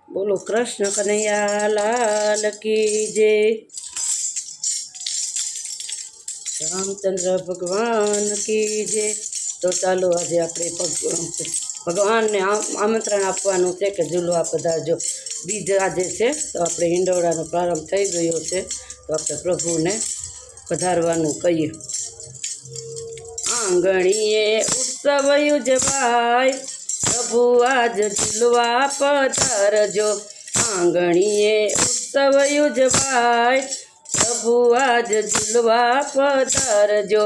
बोलो कृष्ण कन्हैया लाल की जय। रामचंद्र भगवान की जय। तो चालो आज આપણે ભગવાનને આમંત્રણ આપવાનું છે કે ઝૂલવા પધારજો। બીજ આજે છે તો આપણે હિંડોળાનો પ્રારંભ થઈ ગયો છે તો આપણે પ્રભુને પધારવાનું કહીએ। આંગણીએ ઉત્સવ ઉજવાય પ્રભુ આજ ઝૂલવા પધારજો। આંગણીએ ઉત્સવ ઉજવાય પ્રભુ આજ ઝૂલવા પધારજો।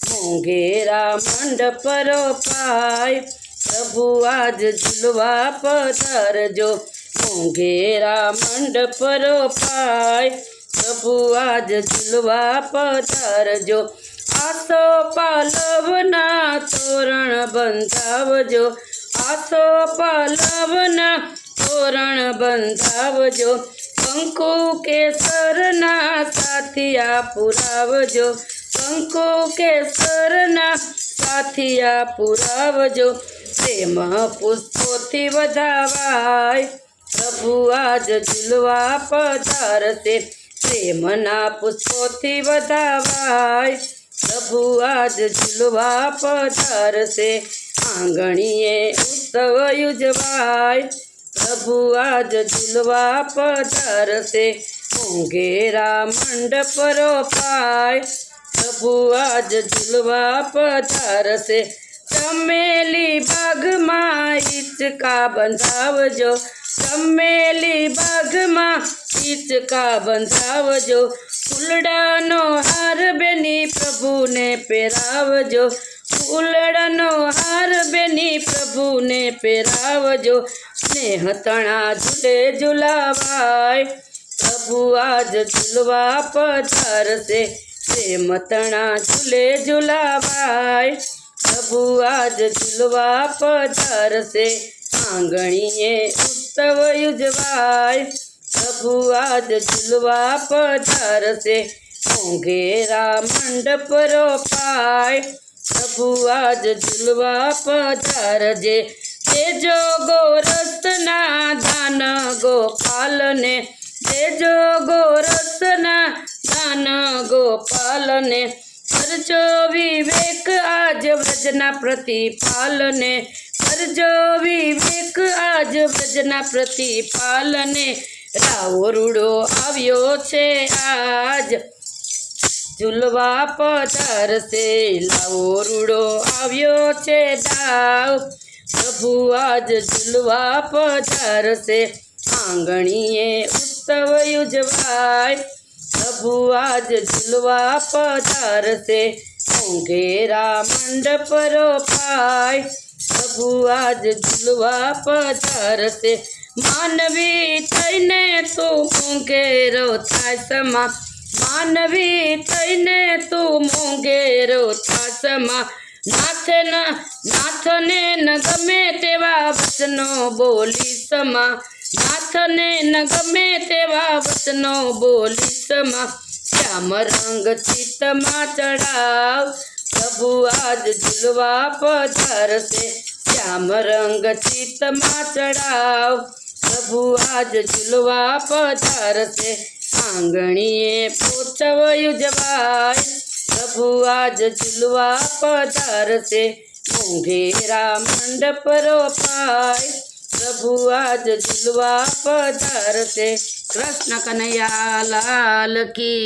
મોંઘેરા મંડપ રોપાય પ્રભુ આજ ઝૂલવા પધારજો। મોંઘેરા મંડપ રોપાય પ્રભુ આજ ઝૂલવા પધારજો। આસો પાલવના તોરણ બંધાવજો। આસો પાલવના તોરણ બંધાવજો। કંકુ કેસરના સાથિયા પુરાવજો। કંકુ કેસરના સાથિયા પુરાવજો। પ્રેમ પુષ્પોથી વધાવાય પ્રભુ આજ ઝૂલવા પધારશે। પ્રેમના પુષ્પોથી વધાવાય પ્રભુ આજ ઝૂલવા પધારશે। આંગણીએ ઉત્સવ ઉજવાય પ્રભુ આજ ઝૂલવા પધારશે। મોંઘેરા મંડપ રોપાય પ્રભુ આજ ઝૂલવા પધારશે। ચમેલી બાગમાં હિંચકા બંધાવજો। ચમેલી બાગમાં હિંચકા બંધાવજો। ફૂલડાનો હાર બેની પ્રભુને પહેરાવજો। ફૂલડાનો હાર બેની પ્રભુને પહેરાવજો। સ્નેહ તણા ઝૂલે ઝુલાવાય પ્રભુ આજ ઝૂલવા પધારશે। પ્રેમ તણા ઝૂલે ઝુલાવાય પ્રભુ આજ ઝૂલવા પધારશે। આંગણીએ ઉત્સવ ઉજવાય પ્રભુ આજ ઝૂલવા પધારશે। મોંઘેરા મંડપ રોપાય પ્રભુ આજ ઝૂલવા પધારજે। દેજો ગોરસના દાન ગોપાલને। દેજો ગોરસના દાન ગોપાલને। કરજો વિવેક આજ વ્રજના પ્રતિપાલને। કરજો વિવેક આજ વ્રજના પ્રતિપાલને। રાવો રૂડો આવ્યો છે આજ ઝૂલવા પધારશે। લાવો રૂડો આવ્યો છે દાવ પ્રભુ આજ ઝૂલવા પધારશે। આંગણીએ ઉત્સવ ઉજવાય પ્રભુ આજ ઝૂલવા પધારશે। મોંઘેરા મંડપ રોપાય પ્રભુ આજ ઝૂલવા પધારશે। માનવી થઈને તું મોંઘેરો થાય સમા। માનવી થઈને તું મોંઘેરો થાય સમા। નાથને ન ગમે તેવા વચનો બોલી સમા। નાથને ન ગમે તેવા વચનો બોલી સમા। શ્યામ રંગ ચિત્તમાં ચડાવ પ્રભુ આજ ઝૂલવા પધારશે। શ્યામ રંગ ચિત્તમાં ચડાવ પ્રભુ આજ ઝૂલવા પધારશે। આંગણીએ ઉત્સવ ઉજવાય પ્રભુ આજ ઝૂલવા પધારશે। મોંઘેરા મંડપ રોપાય પ્રભુ આજ ઝૂલવા પધારશે। કૃષ્ણ કનૈયા લાલ કી